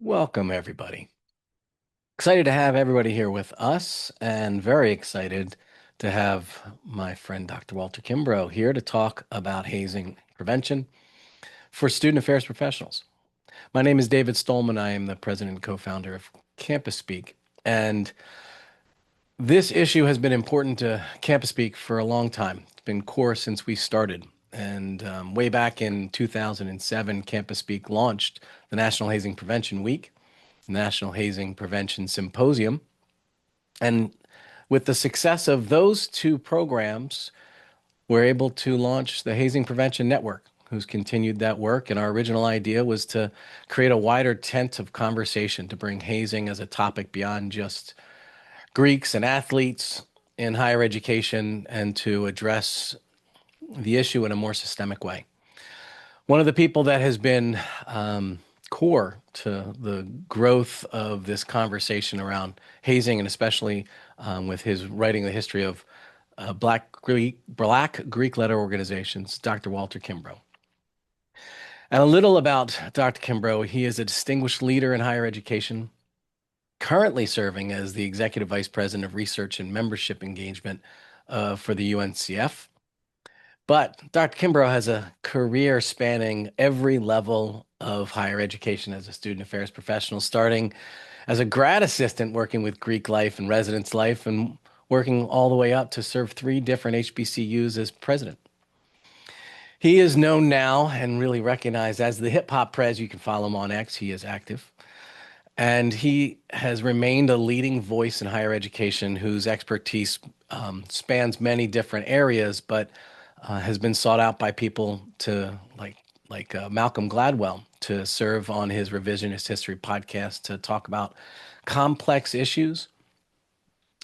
Welcome, everybody. Excited to have everybody here with us, and very excited to have my friend Dr. Walter Kimbrough here to talk about hazing prevention for student affairs professionals. My name is David Stollman. I am the president and co-founder of CampusSpeak, and this issue has been important to CampusSpeak for a long time. It's been core since we started. And way back in 2007, CampusSpeak launched the National Hazing Prevention Week, National Hazing Prevention Symposium. And with the success of those two programs, we're able to launch the Hazing Prevention Network, who's continued that work. And our original idea was to create a wider tent of conversation to bring hazing as a topic beyond just Greeks and athletes in higher education and to address the issue in a more systemic way. One of the people that has been core to the growth of this conversation around hazing, and especially with his writing the history of Black Greek letter organizations, Dr. Walter Kimbrough. And a little about Dr. Kimbrough. He is a distinguished leader in higher education, currently serving as the Executive Vice President of Research and Membership Engagement for the UNCF. But Dr. Kimbrough has a career spanning every level of higher education as a student affairs professional, starting as a grad assistant working with Greek life and residence life, and working all the way up to serve three different HBCUs as president. He is known now and really recognized as the Hip Hop Prez. You can follow him on X. He is active. And he has remained a leading voice in higher education whose expertise spans many different areas, but has been sought out by people to like Malcolm Gladwell to serve on his Revisionist History podcast to talk about complex issues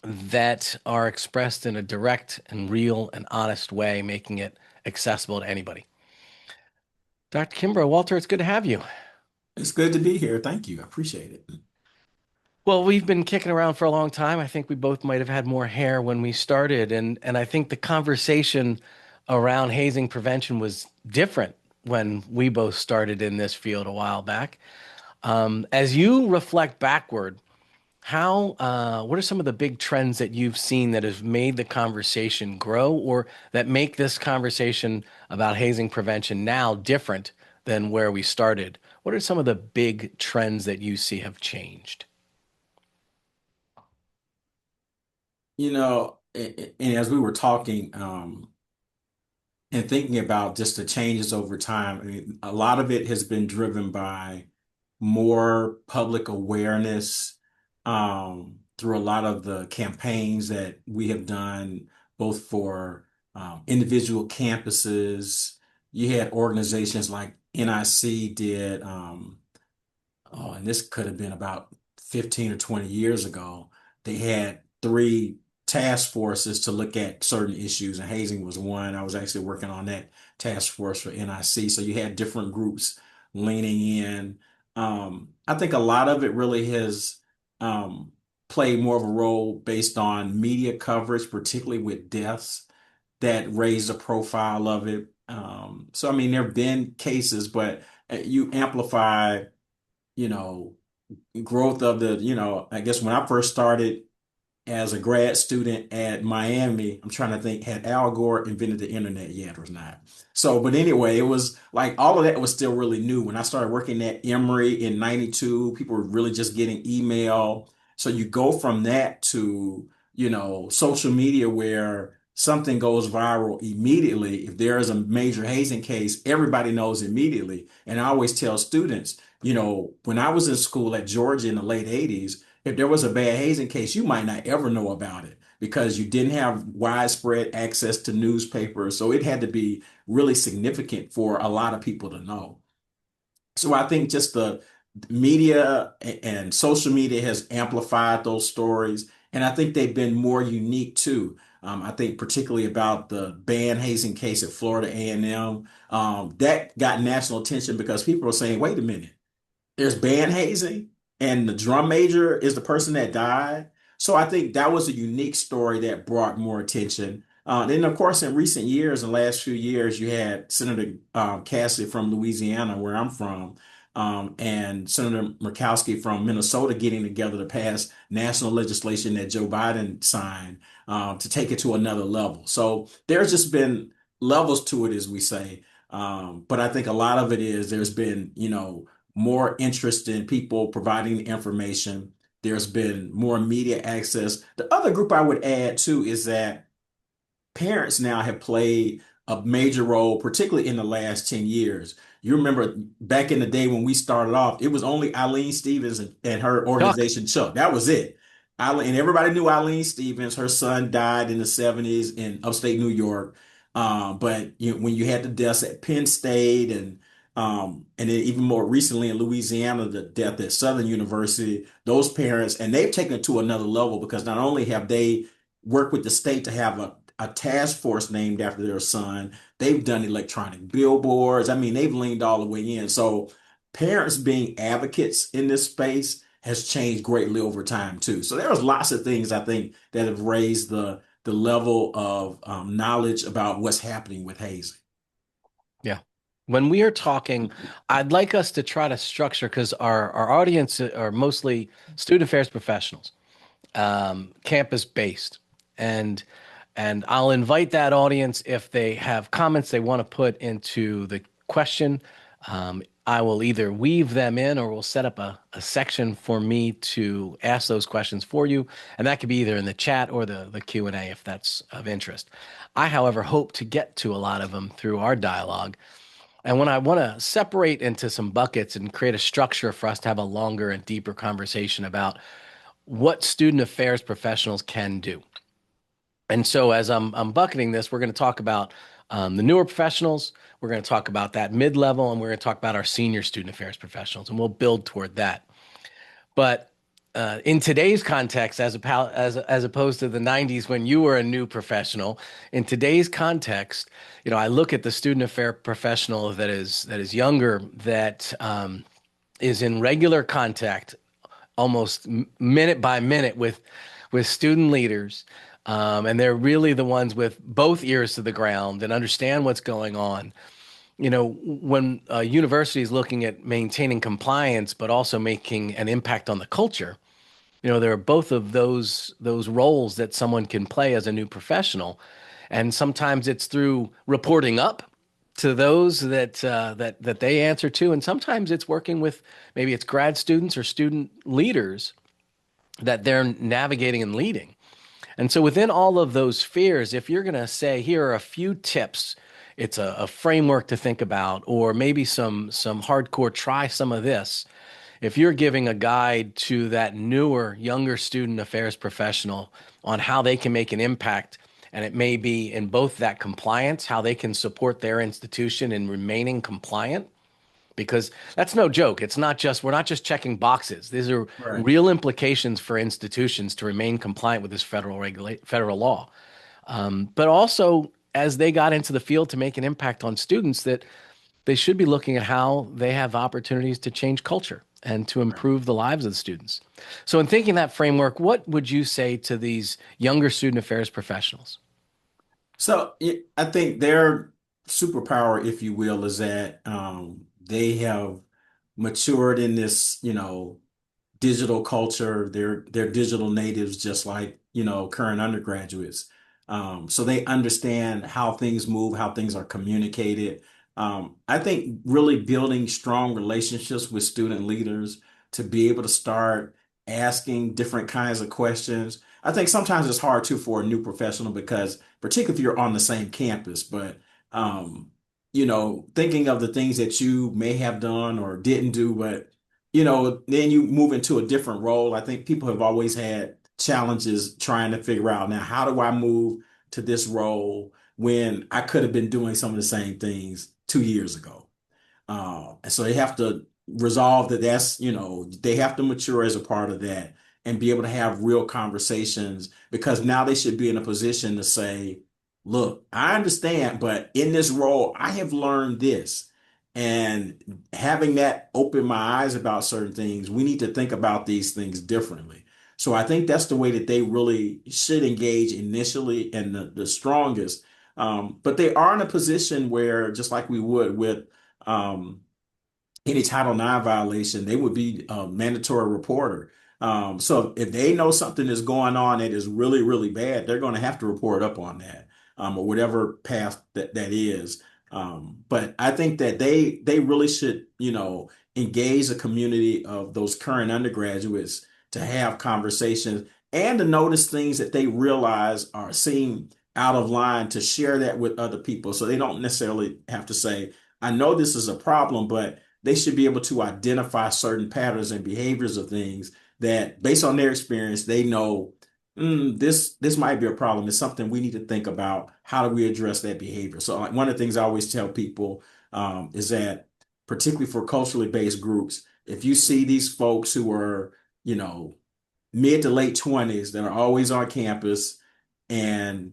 that are expressed in a direct and real and honest way, making it accessible to anybody. Dr. Kimbrough, Walter, it's good to have you. It's good to be here. Thank you. I appreciate it. Well, we've been kicking around for a long time. I think we both might have had more hair when we started, and I think the conversation around hazing prevention was different when we both started in this field a while back. As you reflect backward, what are some of the big trends that you've seen that have made the conversation grow or that make this conversation about hazing prevention now different than where we started? What are some of the big trends that you see have changed? And as we were talking, and thinking about just the changes over time, I mean, a lot of it has been driven by more public awareness, through a lot of the campaigns that we have done, both for individual campuses. You had organizations like NIC did, and this could have been about 15 or 20 years ago. They had three task forces to look at certain issues, and hazing was one. I was actually working on that task force for NIC. So you had different groups leaning in. I think a lot of it really has played more of a role based on media coverage, particularly with deaths that raised the profile of it. So, I mean, there have been cases, but you amplify, you know, growth of I guess when I first started as a grad student at Miami, I'm trying to think, had Al Gore invented the internet yet or not? So, but anyway, it was like all of that was still really new. When I started working at Emory in 92, people were really just getting email. So you go from that to, social media where something goes viral immediately. If there is a major hazing case, everybody knows immediately. And I always tell students, when I was in school at Georgia in the late 80s, if there was a bad hazing case, you might not ever know about it because you didn't have widespread access to newspapers. So it had to be really significant for a lot of people to know. So I think just the media and social media has amplified those stories. And I think they've been more unique too. I think particularly about the band hazing case at Florida A&M, that got national attention because people are saying, wait a minute, there's band hazing and the drum major is the person that died. So I think that was a unique story that brought more attention. Then, of course, in recent years, in the last few years, you had Senator Cassidy from Louisiana, where I'm from, and Senator Murkowski from Minnesota getting together to pass national legislation that Joe Biden signed to take it to another level. So there's just been levels to it, as we say. But I think a lot of it is there's been, more interest in people providing the information. There's been more media access. The other group I would add too is that parents now have played a major role, particularly in the last 10 years. You remember back in the day when we started off, it was only Eileen Stevens and her Chuck. organization, Chuck. That was it. And everybody knew Eileen Stevens. Her son died in the 70s in upstate New York. But when you had the deaths at Penn State and then even more recently in Louisiana, the death at Southern University, those parents, and they've taken it to another level because not only have they worked with the state to have a task force named after their son. They've done electronic billboards. I mean, they've leaned all the way in. So parents being advocates in this space has changed greatly over time too. So there's lots of things I think that have raised the level of knowledge about what's happening with hazing. Yeah. When we are talking, I'd like us to try to structure because our audience are mostly student affairs professionals, campus based, and I'll invite that audience if they have comments they want to put into the question. I will either weave them in or we'll set up a section for me to ask those questions for you. And that could be either in the chat or the Q&A if that's of interest. I, however, hope to get to a lot of them through our dialogue. And when I want to separate into some buckets and create a structure for us to have a longer and deeper conversation about what student affairs professionals can do. And so as I'm bucketing this, we're going to talk about the newer professionals, we're going to talk about that mid-level, and we're going to talk about our senior student affairs professionals, and we'll build toward that. But in today's context, as opposed to the 90s when you were a new professional, in today's context, I look at the student affair professional that is younger, that is in regular contact, almost minute by minute with student leaders, and they're really the ones with both ears to the ground and understand what's going on. When a university is looking at maintaining compliance, but also making an impact on the culture, there are both of those roles that someone can play as a new professional, and sometimes it's through reporting up to those that they answer to, and sometimes it's working with maybe it's grad students or student leaders that they're navigating and leading. And so within all of those spheres, if you're going to say, here are a few tips, it's a framework to think about, or maybe some hardcore, try some of this. If you're giving a guide to that newer, younger student affairs professional on how they can make an impact, and it may be in both that compliance, how they can support their institution in remaining compliant, because that's no joke. We're not just checking boxes. These are Right. real implications for institutions to remain compliant with this federal law. But also, as they got into the field to make an impact on students, that they should be looking at how they have opportunities to change culture and to Right. improve the lives of the students. So, in thinking that framework, what would you say to these younger student affairs professionals? So I think their superpower, if you will, is that they have matured in this, digital culture. They're digital natives, just like, current undergraduates. So they understand how things move, how things are communicated. I think really building strong relationships with student leaders to be able to start asking different kinds of questions. I think sometimes it's hard too for a new professional because particularly if you're on the same campus, but thinking of the things that you may have done or didn't do, but then you move into a different role. I think people have always had challenges trying to figure out now, how do I move to this role when I could have been doing some of the same things 2 years ago? And so they have to resolve that they have to mature as a part of that and be able to have real conversations because now they should be in a position to say, look, I understand, but in this role, I have learned this. And having that open my eyes about certain things, we need to think about these things differently. So I think that's the way that they really should engage initially and the strongest. But they are in a position where, just like we would with um, any Title IX violation, they would be a mandatory reporter. So if they know something is going on that is really, really bad, they're going to have to report up on that, or whatever path that is. But I think that they really should, engage the community of those current undergraduates to have conversations and to notice things that they realize are seem out of line, to share that with other people. So they don't necessarily have to say, I know this is a problem, but they should be able to identify certain patterns and behaviors of things that, based on their experience, they know, this might be a problem. It's something we need to think about. How do we address that behavior? So, like, one of the things I always tell people, is that, particularly for culturally based groups, if you see these folks who are, you know, mid to late 20s that are always on campus, and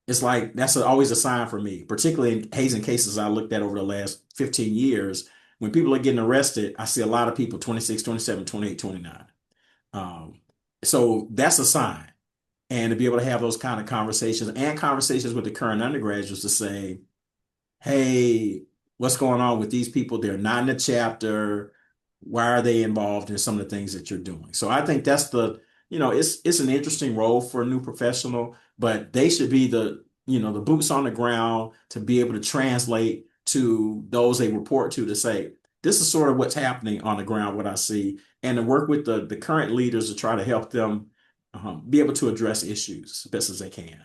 it's like that's always a sign for me, particularly in hazing cases I looked at over the last 15 years. When people are getting arrested, I see a lot of people 26, 27, 28, 29. So that's a sign. And to be able to have those kind of conversations and conversations with the current undergraduates to say, hey, what's going on with these people? They're not in the chapter. Why are they involved in some of the things that you're doing? So I think that's it's an interesting role for a new professional, but they should be the boots on the ground to be able to translate to those they report to say, this is sort of what's happening on the ground, what I see, and to work with the current leaders to try to help them be able to address issues as best as they can.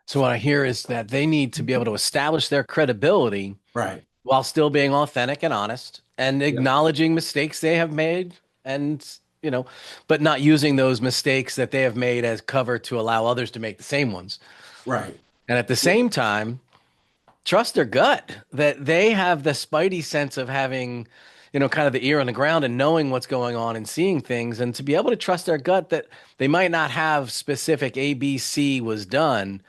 So what I hear is that they need to be able to establish their credibility Right. while still being authentic and honest and Yeah. acknowledging mistakes they have made and, but not using those mistakes that they have made as cover to allow others to make the same ones. Right. And at the Yeah. same time, trust their gut that they have the spidey sense of having, kind of the ear on the ground and knowing what's going on and seeing things, and to be able to trust their gut that they might not have specific ABC was done,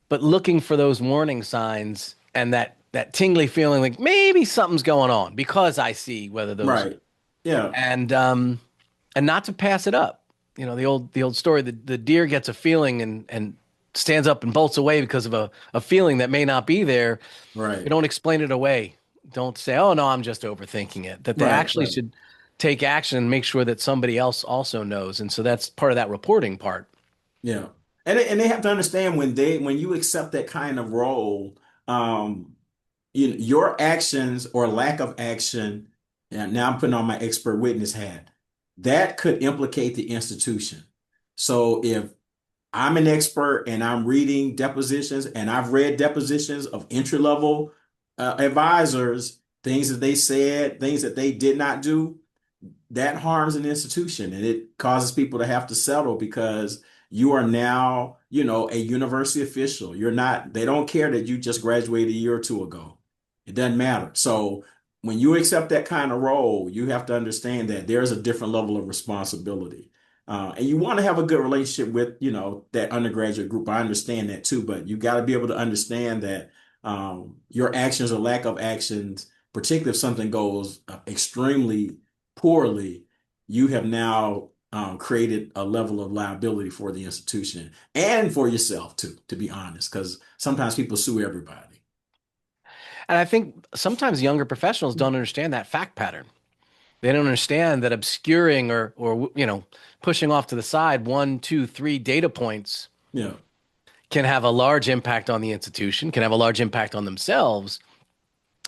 but looking for those warning signs and that tingly feeling like maybe something's going on because I see whether those Right. Yeah. and not to pass it up. The old story, the deer gets a feeling and stands up and bolts away because of a feeling that may not be there. You Right. don't explain it away. Don't say, "Oh no, I'm just overthinking it." That they Right. actually Right. should take action and make sure that somebody else also knows. And so that's part of that reporting part. Yeah. And they have to understand when you accept that kind of role, um, your actions or lack of action, and now I'm putting on my expert witness hat, that could implicate the institution. So if I'm an expert and I'm reading depositions, and I've read depositions of entry level advisors, things that they said, things that they did not do, that harms an institution, and it causes people to have to settle because you are now, a university official. You're not, they don't care that you just graduated a year or two ago. It doesn't matter. So when you accept that kind of role, you have to understand that there's a different level of responsibility. And you want to have a good relationship with, that undergraduate group. I understand that too, but you got to be able to understand that your actions or lack of actions, particularly if something goes extremely poorly, you have now created a level of liability for the institution and for yourself too, to be honest, because sometimes people sue everybody. And I think sometimes younger professionals don't understand that fact pattern. They don't understand that obscuring or pushing off to the side one, two, three data points Yeah, can have a large impact on the institution, can have a large impact on themselves.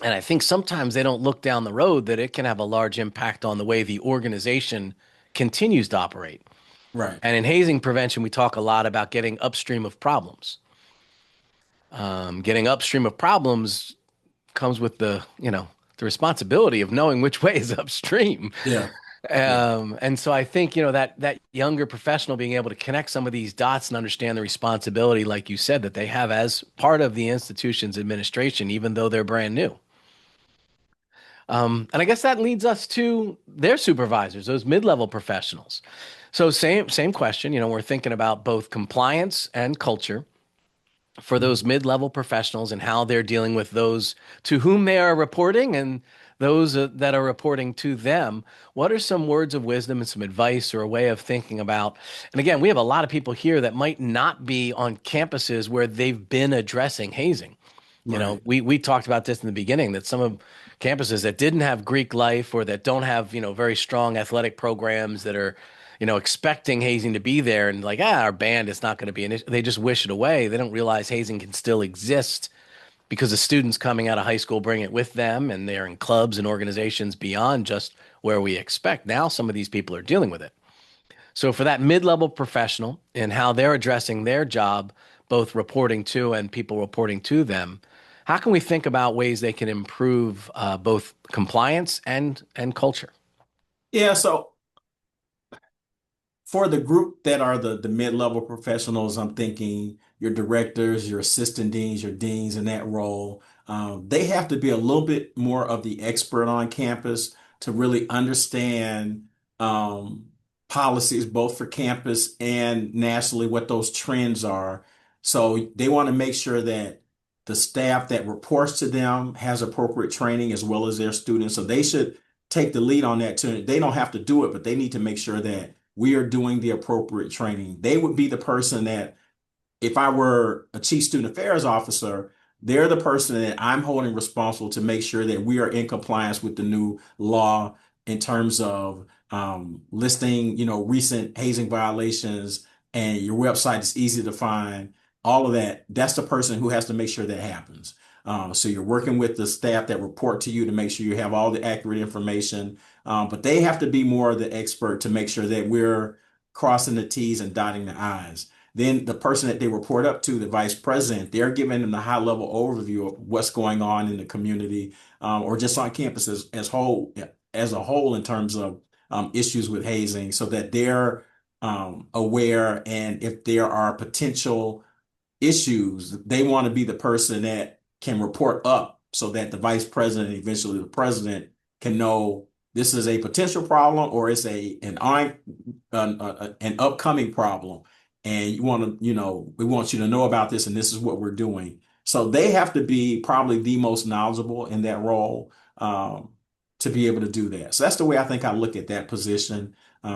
And I think sometimes they don't look down the road that it can have a large impact on the way the organization continues to operate. right. And in hazing prevention, we talk a lot about getting upstream of problems. Getting upstream of problems comes with the responsibility of knowing which way is upstream. Yeah, yeah, And so I think, that younger professional being able to connect some of these dots and understand the responsibility, like you said, that they have as part of the institution's administration, even though they're brand new. And I guess that leads us to their supervisors, those mid-level professionals. So same question, we're thinking about both compliance and culture for those mid-level professionals and how they're dealing with those to whom they are reporting and those that are reporting to them. What are some words of wisdom and some advice or a way of thinking about? And again, we have a lot of people here that might not be on campuses where they've been addressing hazing. Right. We talked about this in the beginning that some of campuses that didn't have Greek life or that don't have, very strong athletic programs that are, expecting hazing to be there and like, our band is not going to be an issue. They just wish it away. They don't realize hazing can still exist because the students coming out of high school bring it with them and they're in clubs and organizations beyond just where we expect. Now some of these people are dealing with it. So for that mid-level professional and how they're addressing their job, both reporting to and people reporting to them, how can we think about ways they can improve both compliance and culture? Yeah, so for the group that are the mid-level professionals, I'm thinking your directors, your assistant deans, your deans in that role, they have to be a little bit more of the expert on campus to really understand um, policies, both for campus and nationally, what those trends are. So they want to make sure that the staff that reports to them has appropriate training as well as their students. So they should take the lead on that too. They don't have to do it, but they need to make sure that we are doing the appropriate training. They would be the person that if I were a chief student affairs officer, they're the person that I'm holding responsible to make sure that we are in compliance with the new law in terms of listing, recent hazing violations, and your website is easy to find. All of that. That's the person who has to make sure that happens. So you're working with the staff that report to you to make sure you have all the accurate information. But they have to be more the expert to make sure that we're crossing the T's and dotting the I's. Then the person that they report up to, the vice president, they're giving them the high level overview of what's going on in the community, or just on campus as a whole in terms of issues with hazing, so that they're aware. And if there are potential issues, they want to be the person that can report up so that the vice president, eventually the president, can know this is a potential problem or it's an upcoming problem. And we want you to know about this and this is what we're doing. So they have to be probably the most knowledgeable in that role to be able to do that. So that's the way I think I look at that position. They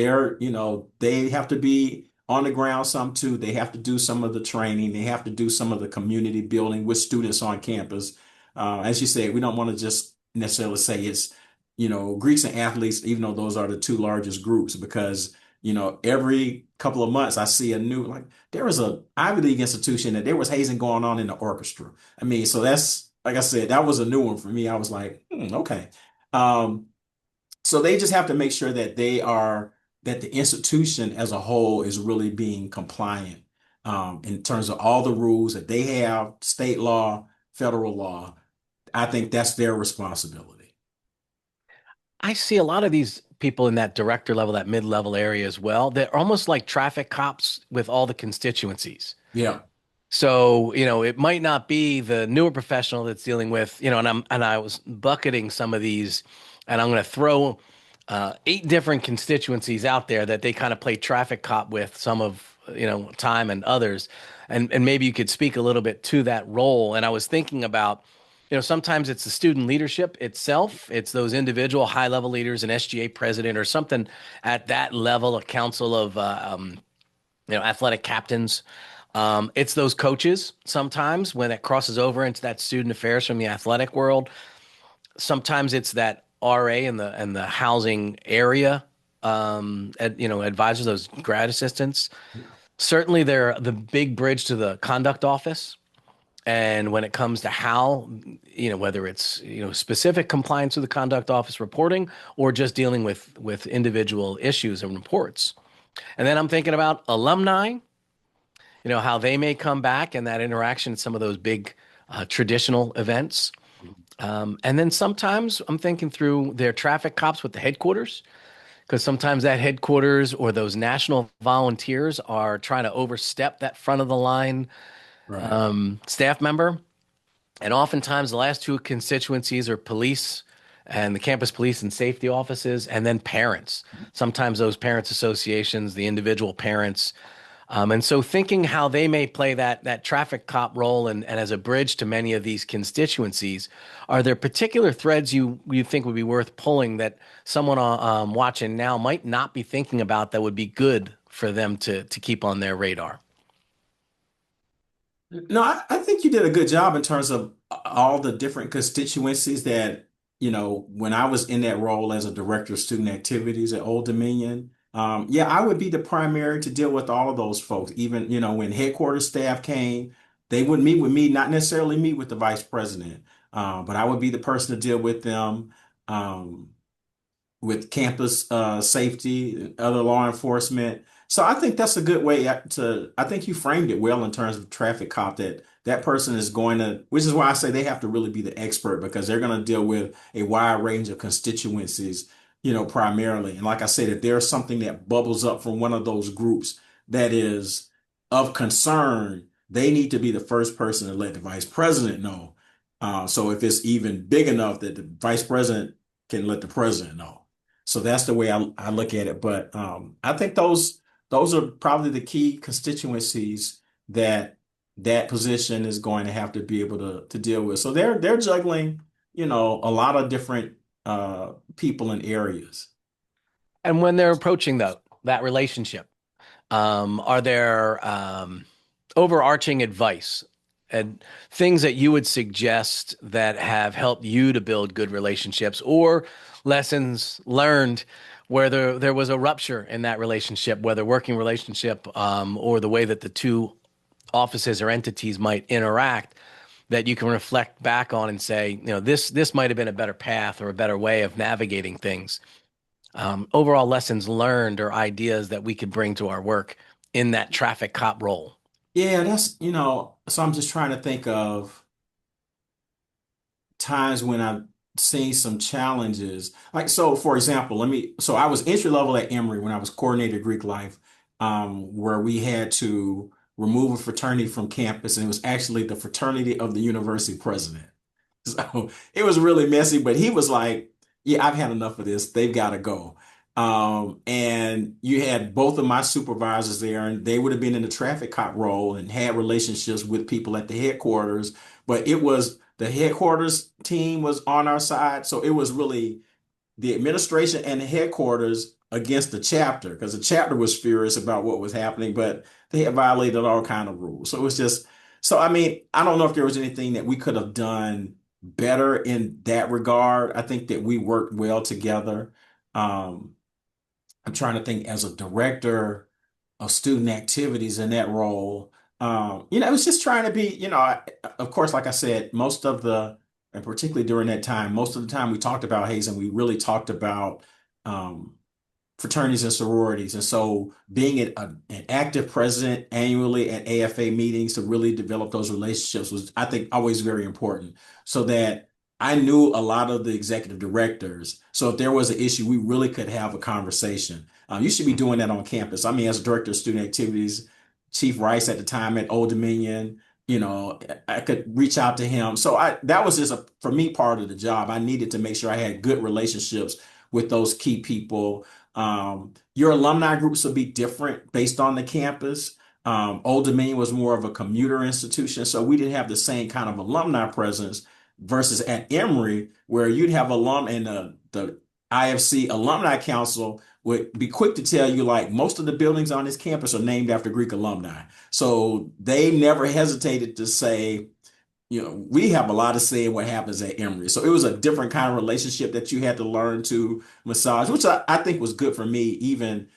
have to be on the ground some too. They have to do some of the training. They have to do some of the community building with students on campus. As you said, we don't want to just necessarily say it's, Greeks and athletes, even though those are the two largest groups, because, every couple of months I see a new, like there was a Ivy League institution that there was hazing going on in the orchestra. I mean, so that's, like I said, that was a new one for me. I was like, okay. Um, so they just have to make sure that the institution as a whole is really being compliant in terms of all the rules that they have, state law, federal law. I think that's their responsibility. I see a lot of these people in that director level, that mid-level area as well. They're almost like traffic cops with all the constituencies. Yeah, So, it might not be the newer professional that's dealing with, and I was bucketing some of these, and I'm going to throw eight different constituencies out there that they kind of play traffic cop with some of, time and others. And maybe you could speak a little bit to that role. And I was thinking about, sometimes it's the student leadership itself. It's those individual high level leaders, an SGA president or something at that level, a council of athletic captains. It's those coaches sometimes when it crosses over into that student affairs from the athletic world. Sometimes it's that RA and the housing area, advisors, those grad assistants. Certainly, they're the big bridge to the conduct office. And when it comes to how, whether it's, specific compliance with the conduct office reporting or just dealing with individual issues and reports. And then I'm thinking about alumni, how they may come back and that interaction at some of those big traditional events. And then sometimes I'm thinking through their traffic cops with the headquarters, because sometimes that headquarters or those national volunteers are trying to overstep that front of the line right. staff member. And oftentimes the last two constituencies are police and the campus police and safety offices, and then parents. Sometimes those parents associations, the individual parents. And so thinking how they may play that traffic cop role and as a bridge to many of these constituencies, are there particular threads you think would be worth pulling that someone watching now might not be thinking about that would be good for them to keep on their radar? No, I think you did a good job in terms of all the different constituencies that, when I was in that role as a director of student activities at Old Dominion. Yeah, I would be the primary to deal with all of those folks. Even, when headquarters staff came, they would meet with me, not necessarily meet with the vice president, but I would be the person to deal with them. Um, with campus safety and other law enforcement. So I think that's a good way I think you framed it well in terms of traffic cop that that person is going to, which is why I say they have to really be the expert because they're going to deal with a wide range of constituencies, primarily. And like I said, if there's something that bubbles up from one of those groups that is of concern, they need to be the first person to let the vice president know. So if it's even big enough that the vice president can let the president know. So that's the way I look at it. But I think those are probably the key constituencies that that position is going to have to be able to deal with. So they're juggling, a lot of different people and areas. And when they're approaching that relationship, are there overarching advice and things that you would suggest that have helped you to build good relationships or lessons learned where there was a rupture in that relationship, whether working relationship or the way that the two offices or entities might interact that you can reflect back on and say, this might have been a better path or a better way of navigating things. Overall lessons learned or ideas that we could bring to our work in that traffic cop role. Yeah, so I'm just trying to think of times when I've seen some challenges. Like, so for example, so I was entry level at Emory when I was coordinator Greek life, where we had to remove a fraternity from campus, and it was actually the fraternity of the university president. So it was really messy, but he was like, yeah, I've had enough of this. They've got to go. And you had both of my supervisors there, and they would have been in the traffic cop role and had relationships with people at the headquarters. But it was the headquarters team was on our side. So it was really the administration and the headquarters against the chapter because the chapter was furious about what was happening, but they had violated all kind of rules. So it was just, so I mean, I don't know if there was anything that we could have done better in that regard. I think that we worked well together. Um, I'm trying to think as a director of student activities in that role. It was just trying to be, of course, like I said, and particularly during that time, most of the time we talked about Hazing, we really talked about um, fraternities and sororities. And so being an active president annually at AFA meetings to really develop those relationships was, I think, always very important so that I knew a lot of the executive directors. So if there was an issue, we really could have a conversation. You should be doing that on campus. I mean, as a director of student activities, Chief Rice at the time at Old Dominion, I could reach out to him. So that was just for me, part of the job. I needed to make sure I had good relationships with those key people. Your alumni groups will be different based on the campus. Old Dominion was more of a commuter institution, so we didn't have the same kind of alumni presence versus at Emory, where you'd have alum and the IFC Alumni Council would be quick to tell you like most of the buildings on this campus are named after Greek alumni. So they never hesitated to say, we have a lot to say in what happens at Emory. So it was a different kind of relationship that you had to learn to massage, which I think was good for me, even,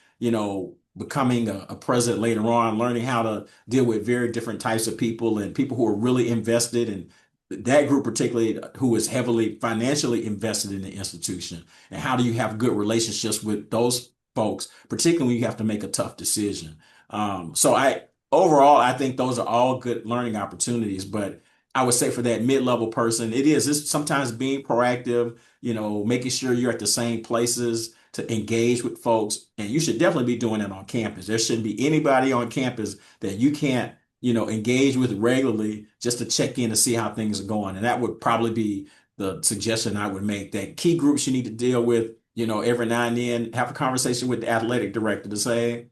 becoming a president later on, learning how to deal with very different types of people and people who are really invested in that group, particularly who is heavily financially invested in the institution. And how do you have good relationships with those folks, particularly when you have to make a tough decision? So overall, I think those are all good learning opportunities, but I would say for that mid-level person, it's sometimes being proactive, making sure you're at the same places to engage with folks. And you should definitely be doing that on campus. There shouldn't be anybody on campus that you can't, engage with regularly just to check in to see how things are going. And that would probably be the suggestion I would make that key groups you need to deal with, every now and then have a conversation with the athletic director to say,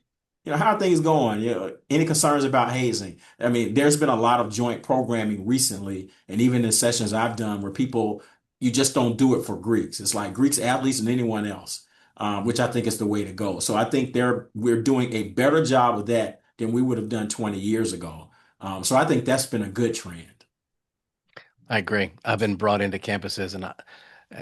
how are things going? Any concerns about hazing? I mean, there's been a lot of joint programming recently, and even in sessions I've done where you just don't do it for Greeks. It's like Greeks athletes and anyone else, which I think is the way to go. So I think we're doing a better job of that than we would have done 20 years ago. So I think that's been a good trend. I agree. I've been brought into campuses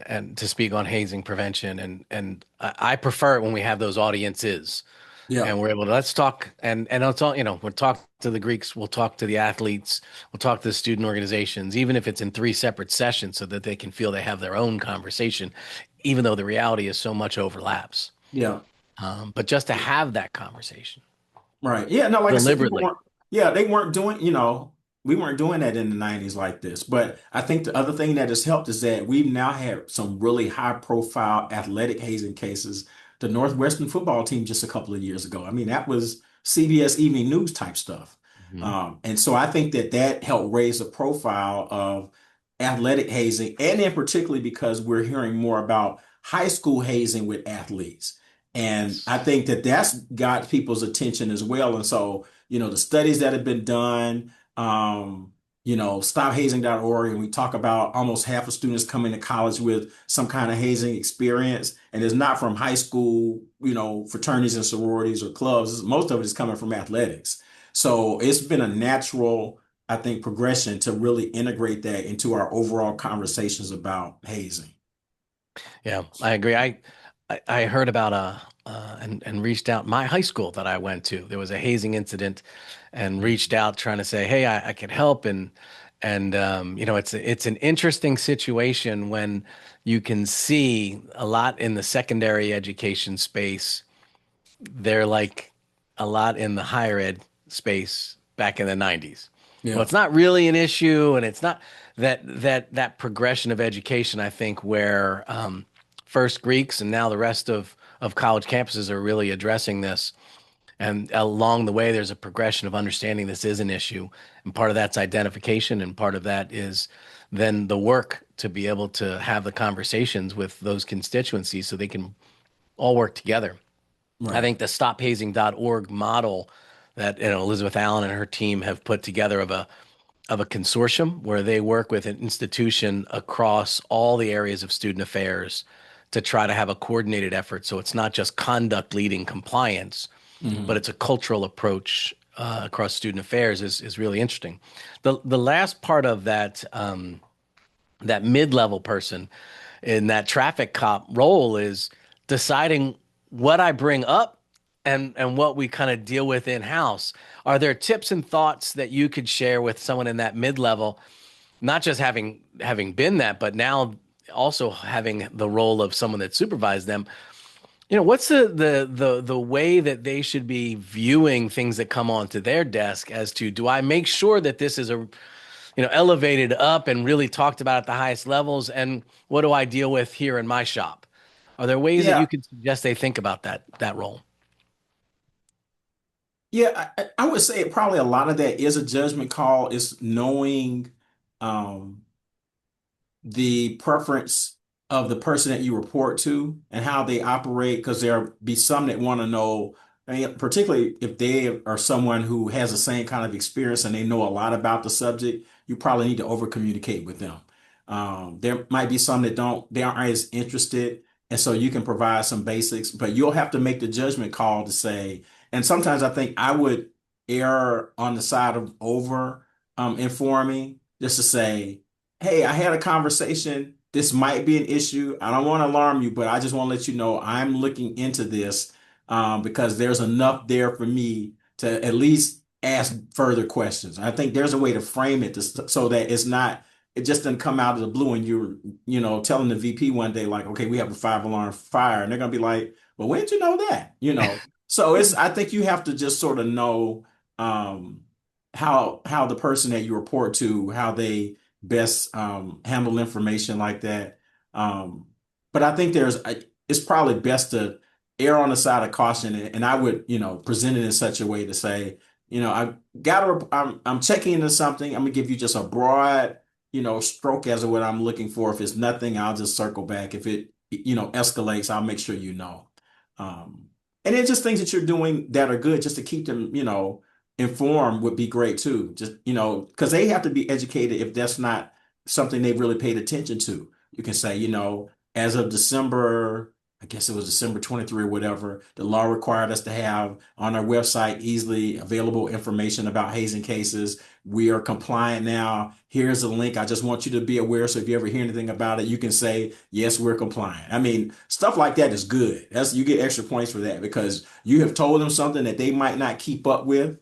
and to speak on hazing prevention, and I prefer it when we have those audiences Yeah, and we're able to let's talk and it's all we'll talk to the Greeks, we'll talk to the athletes, we'll talk to the student organizations, even if it's in three separate sessions, so that they can feel they have their own conversation, even though the reality is so much overlaps. yeah. But just to have that conversation Right. Yeah, no, like I said, deliberately. they weren't doing, we weren't doing that in the 90s like this. But I think the other thing that has helped is that we've now had some really high profile athletic hazing cases. The Northwestern football team just a couple of years ago. I mean, that was CBS Evening News type stuff. Mhm. And so I think that that helped raise the profile of athletic hazing, and in particularly because we're hearing more about high school hazing with athletes. And I Yes. think that that's got people's attention as well. And so, the studies that have been done, stophazing.org, and we talk about almost half of students coming to college with some kind of hazing experience. And it's not from high school, fraternities and sororities or clubs. Most of it is coming from athletics. So it's been a natural, I think, progression to really integrate that into our overall conversations about hazing. Yeah, I agree. I heard about and reached out my high school that I went to. There was a hazing incident, and reached out trying to say, hey, I can help, and it's an interesting situation when you can see a lot in the secondary education space. They're like a lot in the higher ed space back in the 90s. Well, Yeah. it's not really an issue, and it's not that progression of education, I think, where first Greeks and now the rest of college campuses are really addressing this. And along the way, there's a progression of understanding this is an issue. And part of that's identification, and part of that is then the work to be able to have the conversations with those constituencies so they can all work together. I Right. think the stophazing.org model that Elizabeth Allen and her team have put together of a consortium where they work with an institution across all the areas of student affairs to try to have a coordinated effort. So it's not just conduct leading compliance, but Mhm. it's a cultural approach across student affairs is really interesting. The last part of that mid-level person in that traffic cop role is deciding what I bring up and what we kind of deal with in house. Are there tips and thoughts that you could share with someone in that mid-level, not just having been that, but now also having the role of someone that supervised them? What's the way that they should be viewing things that come onto their desk as to, do I make sure that this is elevated up and really talked about at the highest levels? And what do I deal with here in my shop? Are there ways that you Yeah. could suggest they think about that role? Yeah, I would say probably a lot of that is a judgment call. Is knowing um, the preference of the person that you report to and how they operate, because there'll be some that want to know, I mean, particularly if they are someone who has the same kind of experience and they know a lot about the subject, you probably need to over communicate with them. There might be some that they aren't as interested. And so you can provide some basics, but you'll have to make the judgment call to say, and sometimes I think I would err on the side of over informing, just to say, hey, I had a conversation. This might be an issue. I don't want to alarm you, but I just want to let you know I'm looking into this because there's enough there for me to at least ask further questions. I think there's a way to frame it so that it just doesn't come out of the blue and telling the VP one day, like, okay, we have a 5 alarm fire. And they're going to be like, well, when did you know that? So I think you have to just sort of know um, how the person that you report to, how they best handle information like that. Um, but I think it's probably best to err on the side of caution, and I would, present it in such a way to say, I'm checking into something. I'm gonna give you just a broad, stroke as of what I'm looking for. If it's nothing, I'll just circle back. If it, escalates, I'll make sure you know. Um, and then just things that you're doing that are good, just to keep them, informed would be great too. Just, because they have to be educated if that's not something they've really paid attention to. You can say, as of December. I guess it was December 23 or whatever, the law required us to have on our website easily available information about hazing cases. We are compliant now. Here's a link. I just want you to be aware. So if you ever hear anything about it, you can say, yes, we're compliant. I mean, stuff like that is good. You get extra points for that because you have told them something that they might not keep up with.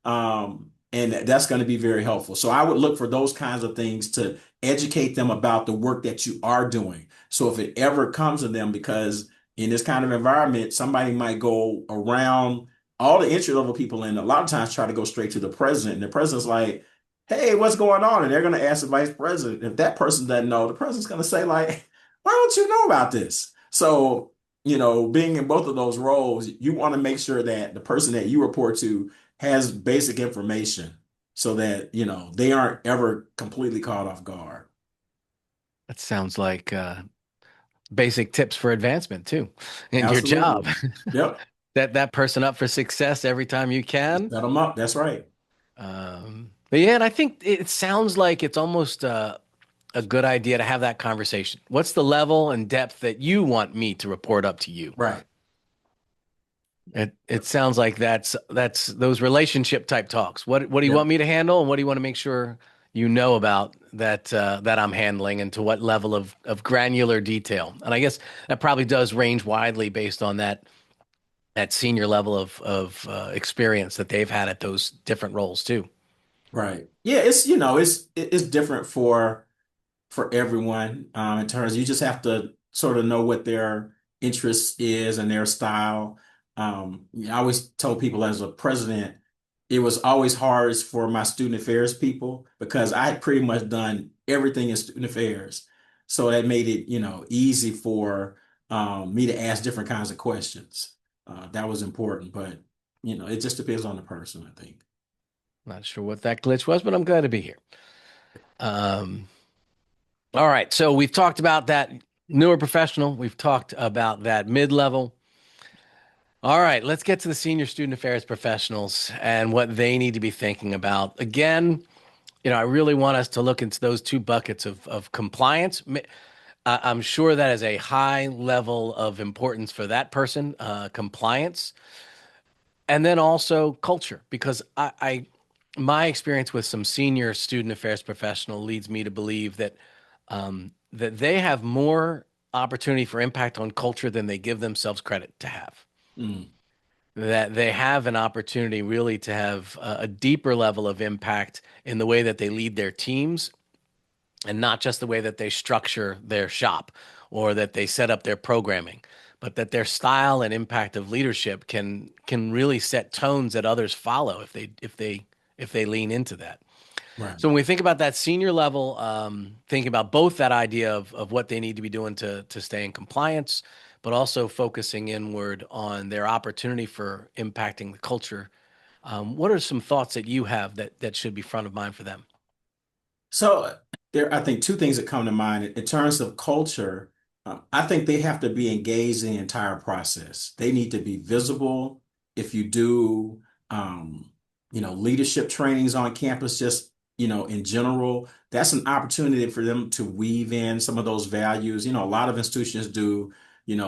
And that's going to be very helpful. So I would look for those kinds of things to educate them about the work that you are doing. So if it ever comes to them, because in this kind of environment, somebody might go around all the entry level people and a lot of times try to go straight to the president. And the president's like, hey, what's going on? And they're going to ask the vice president. If that person doesn't know, the president's going to say, like, why don't you know about this? So, being in both of those roles, you want to make sure that the person that you report to has basic information so that, they aren't ever completely caught off guard. That sounds like basic tips for advancement too in your job. Absolutely. Yep. That person up for success every time you Set can. them up. That's right. But yeah, and I think it sounds like it's almost a good idea to have that conversation. What's the level and depth that you want me to report up to you? Right. It sounds like that's those relationship type talks. What do you want Yep. me to handle, and what do you want to make sure you know about that I'm handling, and to what level of granular detail? And I guess that probably does range widely based on that senior level of experience that they've had at those different roles too. Right. Yeah, it's different for everyone. In terms, you just have to sort of know what their interest is and their style. I always told people as a president, it was always hardest for my student affairs people because I had pretty much done everything in student affairs. So that made it, easy for me to ask different kinds of questions. That was important, but it just depends on the person, I think. Not sure what that glitch was, but I'm glad to be here. Um, all right, so we've talked about that newer professional. We've talked about that mid-level. All right, let's get to the senior student affairs professionals and what they need to be thinking about. Again, I really want us to look into those two buckets of compliance. I'm sure that is a high level of importance for that person, compliance, and then also culture, because my experience with some senior student affairs professional leads me to believe that they have more opportunity for impact on culture than they give themselves credit to have. Mm, That they have an opportunity really to have a deeper level of impact in the way that they lead their teams, and not just the way that they structure their shop or that they set up their programming, but that their style and impact of leadership can really set tones that others follow if they lean into that. right. So when we think about that senior level, thinking about both that idea of what they need to be doing to stay in compliance, but also focusing inward on their opportunity for impacting the culture. What are some thoughts that you have that should be front of mind for them? So I think two things that come to mind in terms of culture. I think they have to be engaged in the entire process. They need to be visible. If you do, um, leadership trainings on campus, just, in general, that's an opportunity for them to weave in some of those values. A lot of institutions do,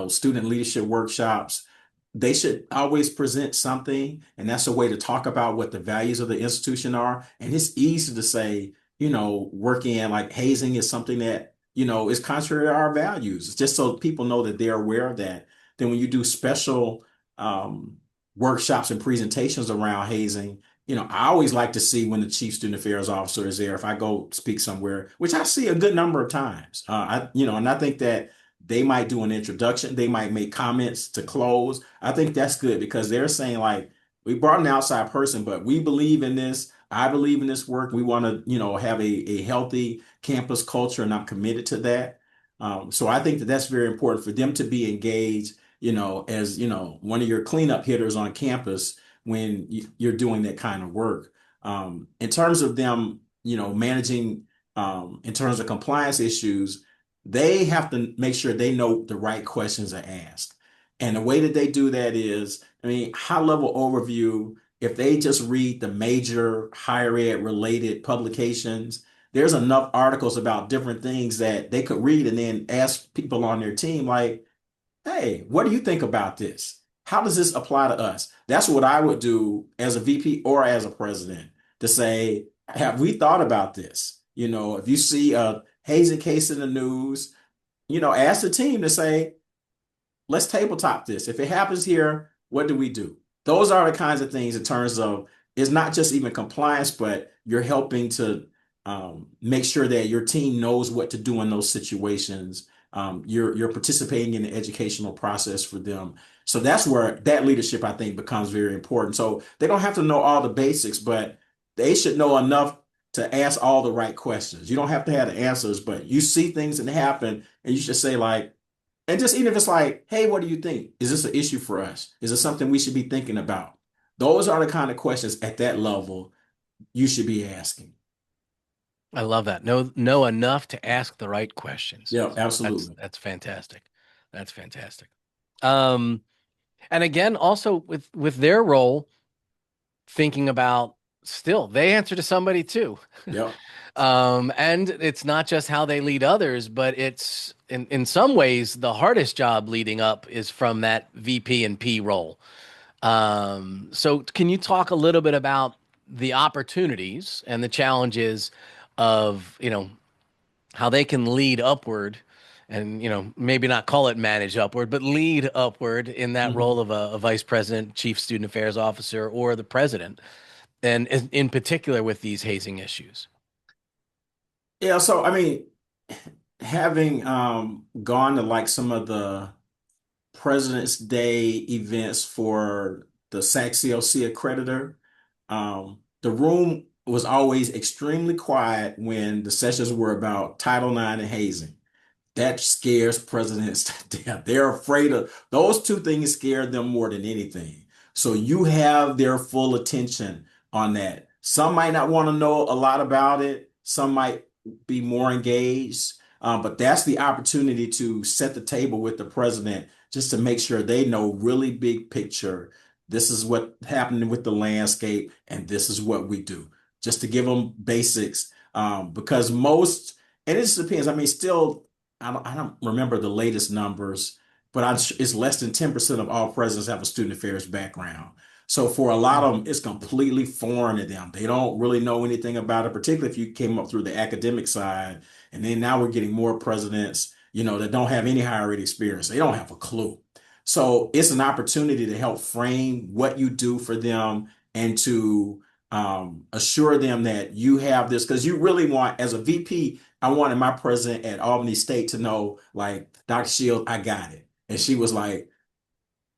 student leadership workshops. They should always present something, and that's a way to talk about what the values of the institution are. And it's easy to say, working in like hazing is something that, is contrary to our values. It's just so people know that they're aware of that. Then when you do special um, workshops and presentations around hazing, I always like to see when the chief student affairs officer is there. If I go speak somewhere, which I see a good number of times, and I think that they might do an introduction. They might make comments to close. I think that's good because they're saying like, we brought an outside person, but we believe in this. I believe in this work. We want to, have a healthy campus culture, and I'm committed to that. So I think that that's very important for them to be engaged, as, one of your cleanup hitters on campus when you're doing that kind of work. In terms of them, managing, in terms of compliance issues, they have to make sure they know the right questions are asked. And the way that they do that is, I mean, high level overview, if they just read the major higher ed related publications, there's enough articles about different things that they could read and then ask people on their team, like, hey, what do you think about this? How does this apply to us? That's what I would do as a VP or as a president to say, have we thought about this? If you see a hazing case in the news, ask the team to say, let's tabletop this. If it happens here, what do we do? Those are the kinds of things in terms of it's not just even compliance, but you're helping to make sure that your team knows what to do in those situations. You're participating in the educational process for them. So that's where that leadership, I think, becomes very important. So they don't have to know all the basics, but they should know enough to ask all the right questions. You don't have to have the answers, but you see things that happen, and you should say like, and just even if it's like, hey, what do you think? Is this an issue for us? Is it something we should be thinking about? Those are the kind of questions at that level you should be asking. I love that. Know enough to ask the right questions. Yeah, That's absolutely. that's fantastic. That's fantastic. Um, and again, also with their role, thinking about still they answer to somebody too. Yep. And it's not just how they lead others, but it's in some ways the hardest job leading up is from that VP and P role. So can you talk a little bit about the opportunities and the challenges of, how they can lead upward and, maybe not call it manage upward, but lead upward in that Mhm. role of a vice president, chief student affairs officer, or the president, and in particular with these hazing issues? Yeah, so I mean, having gone to like some of the President's Day events for the SAC-CLC accreditor, the room was always extremely quiet when the sessions were about Title IX and hazing. That scares presidents to death. They're afraid of those two things scare them more than anything. So you have their full attention on that. Some might not want to know a lot about it. Some might be more engaged. But that's the opportunity to set the table with the president just to make sure they know really big picture. This is what happened with the landscape, and this is what we do. Just to give them basics, because most, and it just depends. I mean, still I don't remember the latest numbers, but it's less than 10% of all presidents have a student affairs background. So for a lot of them, it's completely foreign to them. They don't really know anything about it, particularly if you came up through the academic side. And then now we're getting more presidents, that don't have any higher ed experience. They don't have a clue. So it's an opportunity to help frame what you do for them and to assure them that you have this, because you really want, as a VP, I wanted my president at Albany State to know, like, Dr. Shields, I got it. And she was like,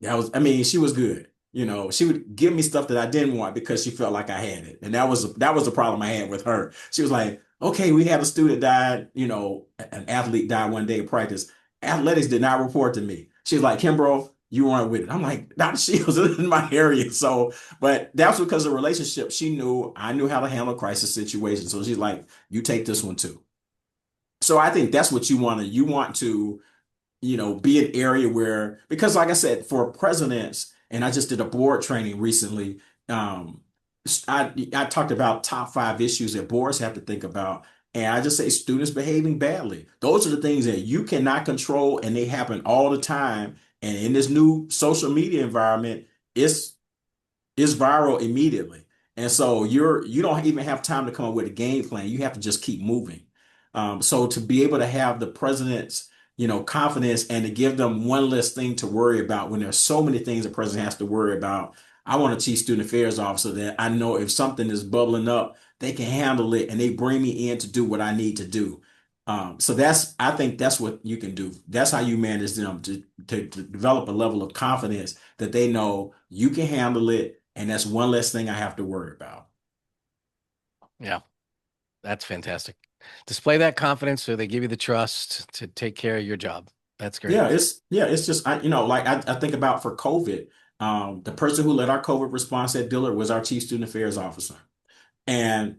I mean, she was good. She would give me stuff that I didn't want because she felt like I had it. And that was the problem I had with her. She was like, okay, we had a student died, an athlete died one day in practice. Athletics did not report to me. She was like, Kimbrough, you weren't with it. I'm like, Dr. Shields, this is in my area. So, but that's because of the relationship. I knew how to handle crisis situations. So she's like, you take this one too. So I think that's what you want to. You want to, be an area where, because like I said, for presidents, and I just did a board training recently. I talked about top 5 issues that boards have to think about. And I just say students behaving badly. Those are the things that you cannot control, and they happen all the time. And in this new social media environment, it's it's viral immediately. And so you don't even have time to come up with a game plan. You have to just keep moving. So to be able to have the president's, confidence and to give them one less thing to worry about when there's so many things the president has to worry about. I want a chief student affairs officer that I know if something is bubbling up, they can handle it and they bring me in to do what I need to do. So I think that's what you can do. That's how you manage them to develop a level of confidence that they know you can handle it. And that's one less thing I have to worry about. Yeah, that's fantastic. Display that confidence so they give you the trust to take care of your job. That's great. It's just like I think about for COVID, the person who led our COVID response at Dillard was our chief student affairs officer. And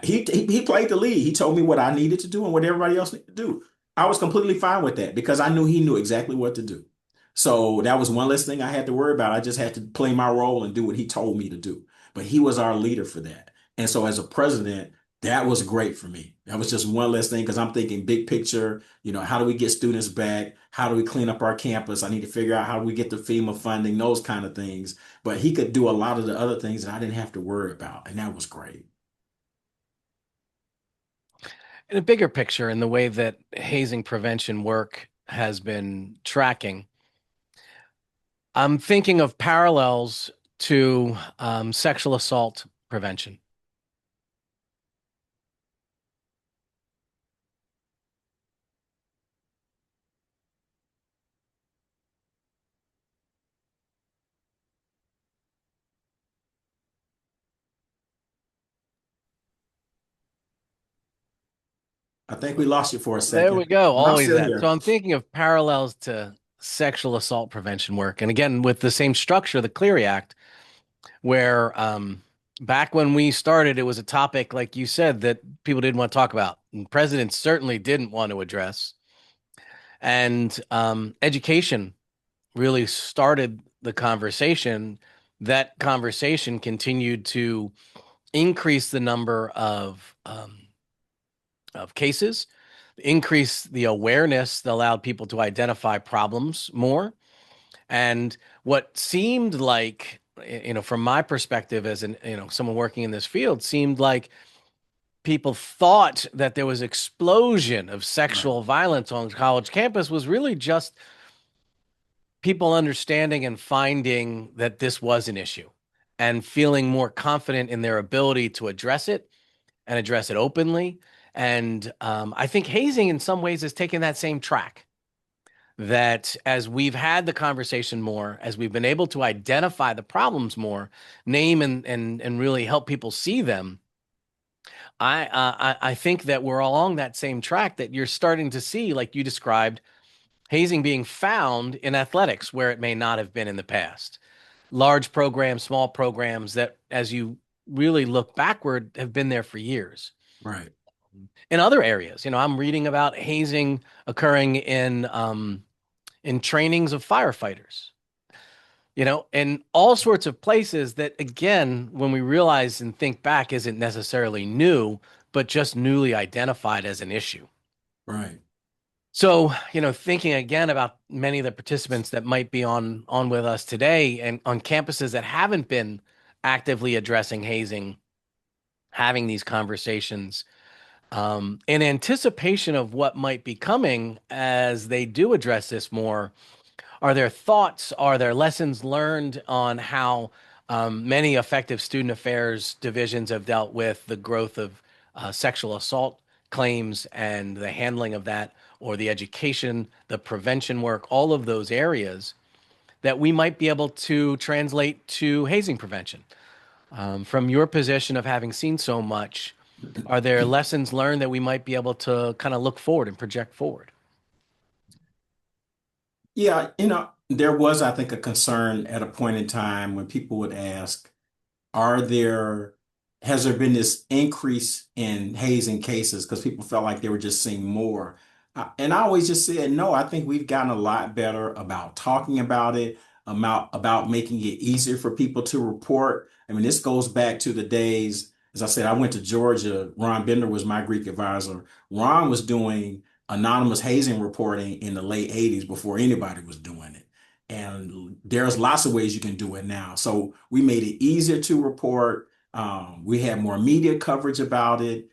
he played the lead. He told me what I needed to do and what everybody else needed to do. I was completely fine with that because I knew he knew exactly what to do. So that was one less thing I had to worry about. I just had to play my role and do what he told me to do. But he was our leader for that. And so as a president, That was great for me. That was just one less thing because I'm thinking big picture, how do we get students back? How do we clean up our campus? I need to figure out how do we get the FEMA funding, those kind of things. But he could do a lot of the other things that I didn't have to worry about. And that was great. In a bigger picture, in the way that hazing prevention work has been tracking, I'm thinking of parallels to sexual assault prevention. I think we lost you for a There we second, go. but I'm Always still that. So here. I'm thinking of parallels to sexual assault prevention work. And again, with the same structure, the Cleary Act, where back when we started, it was a topic, like you said, that people didn't want to talk about. And presidents certainly didn't want to address. And education really started the conversation. That conversation continued to increase the number of cases, increase the awareness that allowed people to identify problems more. And what seemed like, from my perspective as someone working in this field, seemed like people thought that there was explosion of Right, sexual violence on college campus was really just people understanding and finding that this was an issue and feeling more confident in their ability to address it and address it openly. And I think hazing, in some ways, has taken that same track. That as we've had the conversation more, as we've been able to identify the problems more, name and really help people see them, I think that we're along that same track. That you're starting to see, like you described, hazing being found in athletics where it may not have been in the past. Large programs, small programs that, as you really look backward, have been there for years. right, In other areas, I'm reading about hazing occurring in trainings of firefighters, in all sorts of places that, again, when we realize and think back, isn't necessarily new, but just newly identified as an issue. right. So, thinking again about many of the participants that might be on with us today and on campuses that haven't been actively addressing hazing, having these conversations, in anticipation of what might be coming as they do address this more. Are there thoughts? Are there lessons learned on how many effective student affairs divisions have dealt with the growth of sexual assault claims and the handling of that, or the education, the prevention work, all of those areas that we might be able to translate to hazing prevention? From your position of having seen so much, are there lessons learned that we might be able to kind of look forward and project forward? Yeah, there was, I think, a concern at a point in time when people would ask, are there has there been this increase in hazing cases because people felt like they were just seeing more? And I always just said, no, I think we've gotten a lot better about talking about it, about making it easier for people to report. I mean, this goes back to the days, as I said, I went to Georgia. Ron Bender was my Greek advisor. Ron was doing anonymous hazing reporting in the late 80s before anybody was doing it. And there's lots of ways you can do it now. So we made it easier to report. We had more media coverage about it.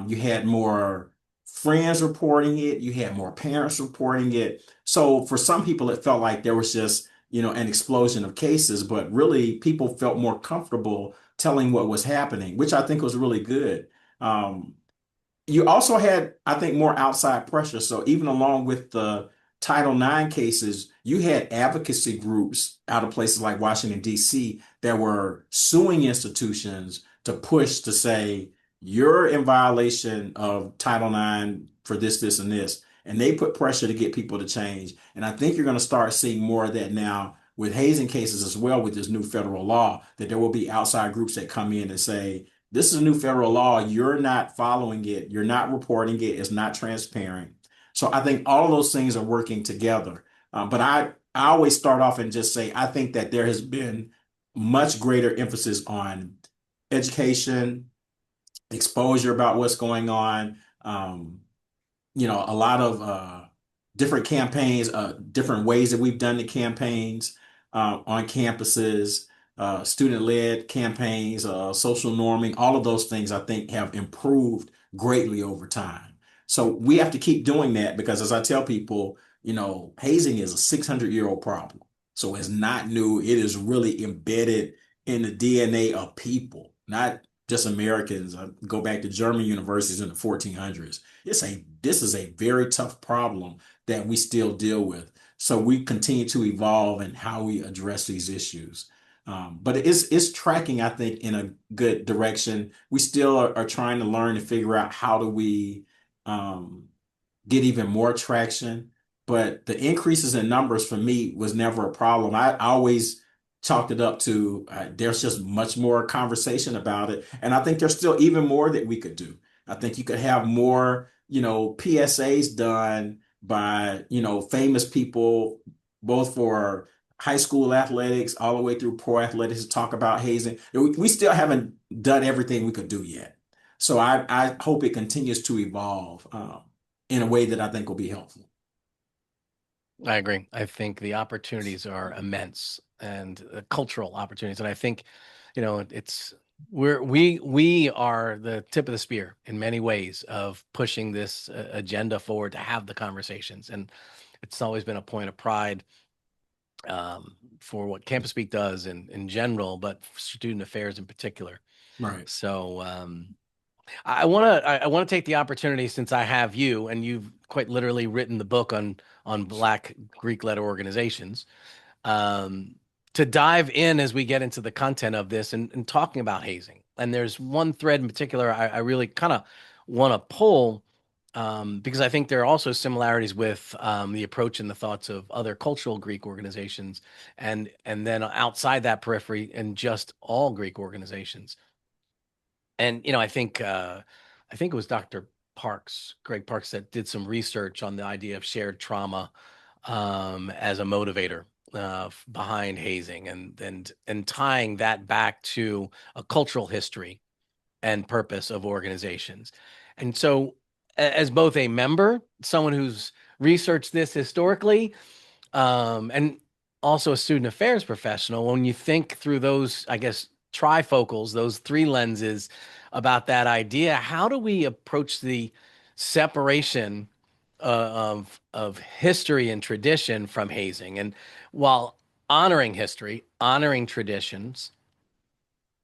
You had more friends reporting it. You had more parents reporting it. So for some people, it felt like there was just, an explosion of cases, but really people felt more comfortable telling what was happening, which I think was really good. Um, you also had, I think, more outside pressure. So even along with the Title IX cases, you had advocacy groups out of places like Washington, D.C., that were suing institutions to push to say, you're in violation of Title IX for this, this, and this. And they put pressure to get people to change. And I think you're going to start seeing more of that now with hazing cases as well, with this new federal law, that there will be outside groups that come in and say, this is a new federal law. You're not following it. You're not reporting it. It's not transparent. So I think all of those things are working together. But I always start off and just say, I think that there has been much greater emphasis on education, exposure about what's going on. A lot of different campaigns, different ways that we've done the campaigns on campuses, student-led campaigns, social norming, all of those things I think have improved greatly over time. So we have to keep doing that because as I tell people, hazing is a 600-year-old problem. So it's not new. It is really embedded in the DNA of people, not just Americans. I go back to German universities in the 1400s. This is a very tough problem that we still deal with. So we continue to evolve in how we address these issues. But it's tracking, I think, in a good direction. We still are trying to learn and figure out how do we um, get even more traction. But the increases in numbers for me was never a problem. I always chalked it up to there's just much more conversation about it. And I think there's still even more that we could do. I think you could have more, PSAs done by, famous people, both for high school athletics all the way through pro athletics to talk about hazing. We still haven't done everything we could do yet. So I hope it continues to evolve in a way that I think will be helpful. I agree. I think the opportunities are immense and cultural opportunities. And I think, it's we are the tip of the spear in many ways of pushing this agenda forward to have the conversations. And it's always been a point of pride for what Campus Speak does in general, but student affairs in particular. Right. So I want to take the opportunity since I have you and you've quite literally written the book on Black Greek-led organizations um, to dive in as we get into the content of this and talking about hazing. And there's one thread in particular I really kind of want to pull because I think there are also similarities with the approach and the thoughts of other cultural Greek organizations, and then outside that periphery and just all Greek organizations. And I think it was Dr. Greg Parks, that did some research on the idea of shared trauma as a motivator behind hazing, and tying that back to a cultural history and purpose of organizations. And so, as both a member, someone who's researched this historically, and also a student affairs professional, when you think through those, I guess, trifocals, those three lenses about that idea, how do we approach the separation of history and tradition from hazing? And while honoring history, honoring traditions,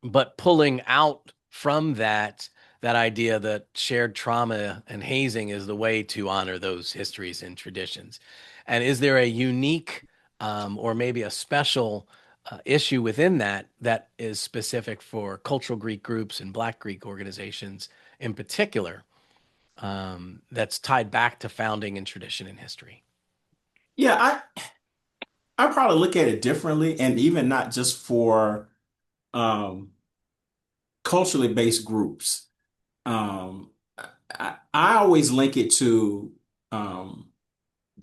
but pulling out from that idea that shared trauma and hazing is the way to honor those histories and traditions. And is there a unique or maybe a special issue within that is specific for cultural Greek groups and Black Greek organizations in particular, that's tied back to founding and tradition and history? Yeah, I probably look at it differently, and even not just for um, culturally based groups. Um, I always link it to um,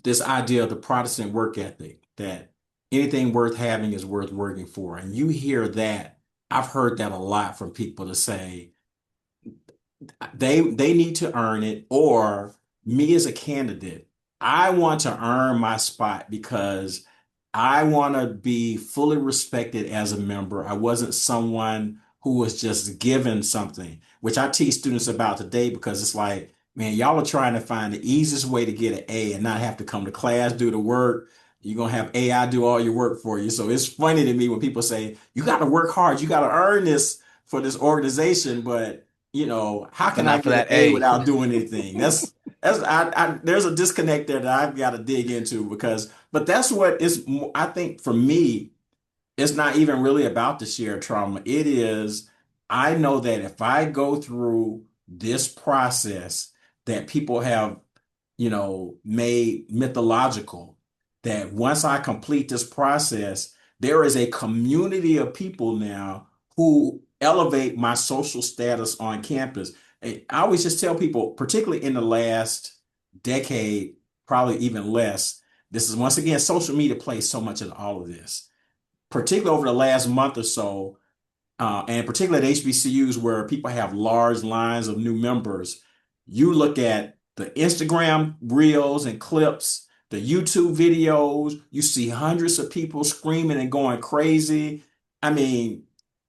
this idea of the Protestant work ethic that anything worth having is worth working for. And you hear that. I've heard that a lot from people to say, they need to earn it, or me as a candidate, I want to earn my spot because I want to be fully respected as a member. I wasn't someone who was just given something, which I teach students about today because it's like, man, y'all are trying to find the easiest way to get an A and not have to come to class, do the work. You're gonna have AI do all your work for you. So it's funny to me when people say, you got to work hard, you got to earn this for this organization, but how But can I not for get an that A A. without doing anything? There's a disconnect there that I've got to dig into but that's what is, I think for me, it's not even really about the shared trauma. It is, I know that if I go through this process that people have, made mythological, that once I complete this process, there is a community of people now who elevate my social status on campus. I always just tell people, particularly in the last decade, probably even less, this is once again, social media plays so much in all of this, particularly over the last month or so. and particularly at HBCUs where people have large lines of new members, you look at the Instagram reels and clips, the YouTube videos, you see hundreds of people screaming and going crazy. I mean,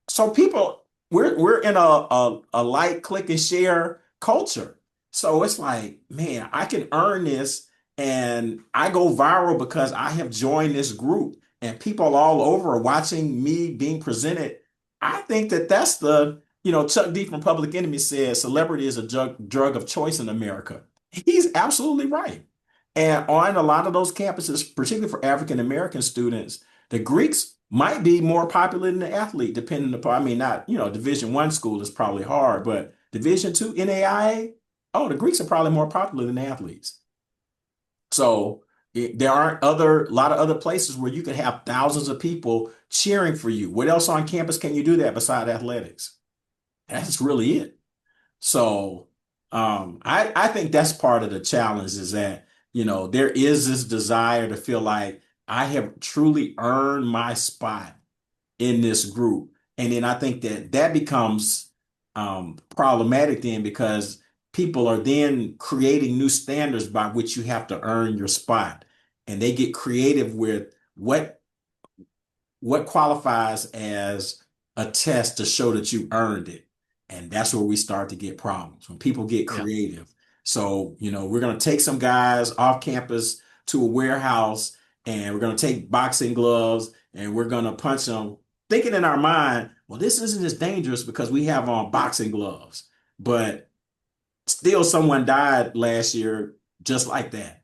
so people, we're in a like, click, and share culture. So it's like, man, I can earn this and I go viral because I have joined this group and people all over are watching me being presented. I think that that's Chuck D from Public Enemy said celebrity is a drug of choice in America. He's absolutely right. And on a lot of those campuses, particularly for African American students, the Greeks might be more popular than the athlete, depending upon, I mean, not, Division I school is probably hard, but Division II NAIA, oh, the Greeks are probably more popular than the athletes. So there aren't a lot of other places where you can have thousands of people cheering for you. What else on campus can you do that beside athletics? That's really it. So I think that's part of the challenge is that, there is this desire to feel like I have truly earned my spot in this group. And then I think that that becomes problematic then because people are then creating new standards by which you have to earn your spot. And they get creative with what qualifies as a test to show that you earned it. And that's where we start to get problems when people get Yeah. creative. So, we're going to take some guys off campus to a warehouse and we're going to take boxing gloves and we're going to punch them, thinking in our mind, well, this isn't as dangerous because we have on boxing gloves. But still, someone died last year just like that.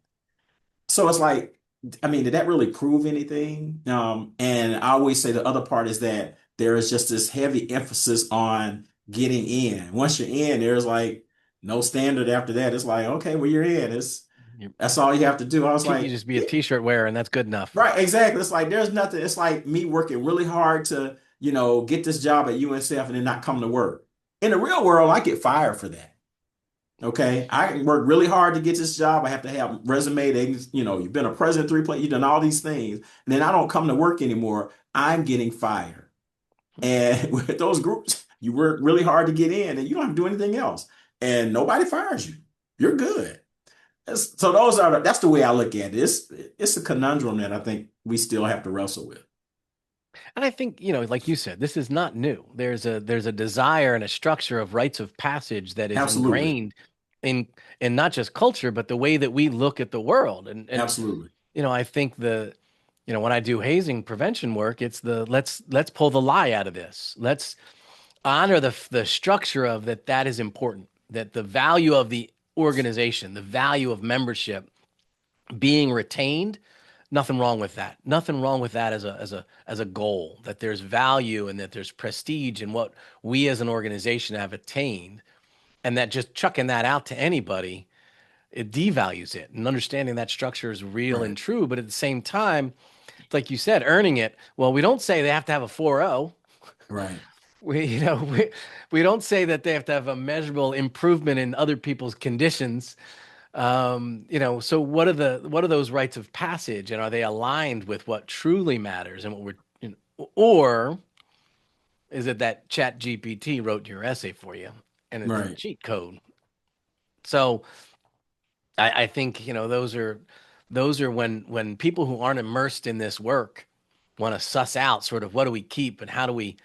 So it's like, I mean, did that really prove anything? And I always say the other part is that there is just this heavy emphasis on getting in. Once you're in, there's like no standard after that. It's like, okay, well, you're in. You, That's all you have to do. I was you like, just be a yeah, t-shirt wearer and that's good enough. right, exactly. It's like there's nothing. It's like me working really hard to, get this job at UNCF and then not come to work. In the real world, I get fired for that. Okay, I can work really hard to get this job. I have to have resume. You've been a president three places, you've done all these things, and then I don't come to work anymore. I'm getting fired. And with those groups, you work really hard to get in, and you don't have to do anything else, and nobody fires you. You're good. So that's the way I look at it. It's a conundrum that I think we still have to wrestle with. And I think, like you said, this is not new. There's a desire and a structure of rites of passage that is Absolutely, ingrained in in not just culture, but the way that we look at the world. And absolutely, I think when I do hazing prevention work, it's the let's pull the lie out of this. Let's honor the structure of that is important. That the value of the organization, the value of membership being retained, nothing wrong with that. Nothing wrong with that as a goal. That there's value and that there's prestige in what we as an organization have attained, and that just chucking that out to anybody, it devalues it. And understanding that structure is real right, and true, but at the same time, like you said, earning it. Well, we don't say they have to have a 4.0. right, We don't say that they have to have a measurable improvement in other people's conditions. So what are those rites of passage, and are they aligned with what truly matters and what or is it that Chat GPT wrote your essay for you and it's a right. cheat code? So I think those are when people who aren't immersed in this work want to suss out sort of what do we keep and how do we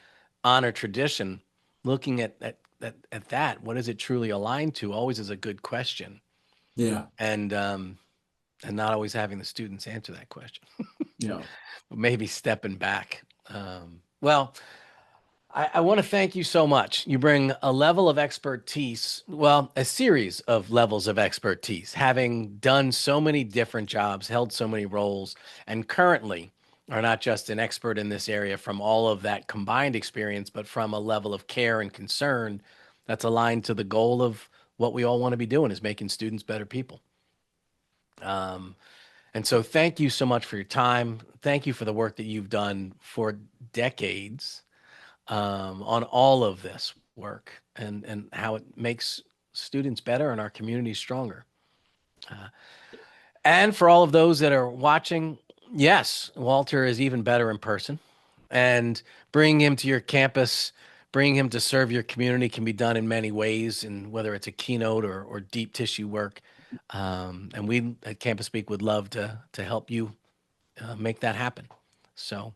honor tradition. Looking at that, what is it truly aligned to? Always is a good question, Yeah, and not always having the students answer that question. yeah, Maybe stepping back. Well, I want to thank you so much. You bring a level of expertise, well, a series of levels of expertise, having done so many different jobs, held so many roles, and currently are not just an expert in this area from all of that combined experience, but from a level of care and concern that's aligned to the goal of what we all want to be doing is making students better people. Um, and so thank you so much for your time. Thank you for the work that you've done for decades on all of this work and how it makes students better and our community stronger. And for all of those that are watching, yes, Walter is even better in person. And bringing him to your campus, bringing him to serve your community can be done in many ways, and whether it's a keynote or deep tissue work. And we at Campus Speak would love to help you make that happen. So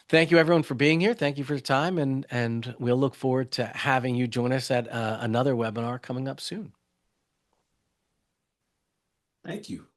thank you everyone for being here. Thank you for your time, and we'll look forward to having you join us at another webinar coming up soon. Thank you.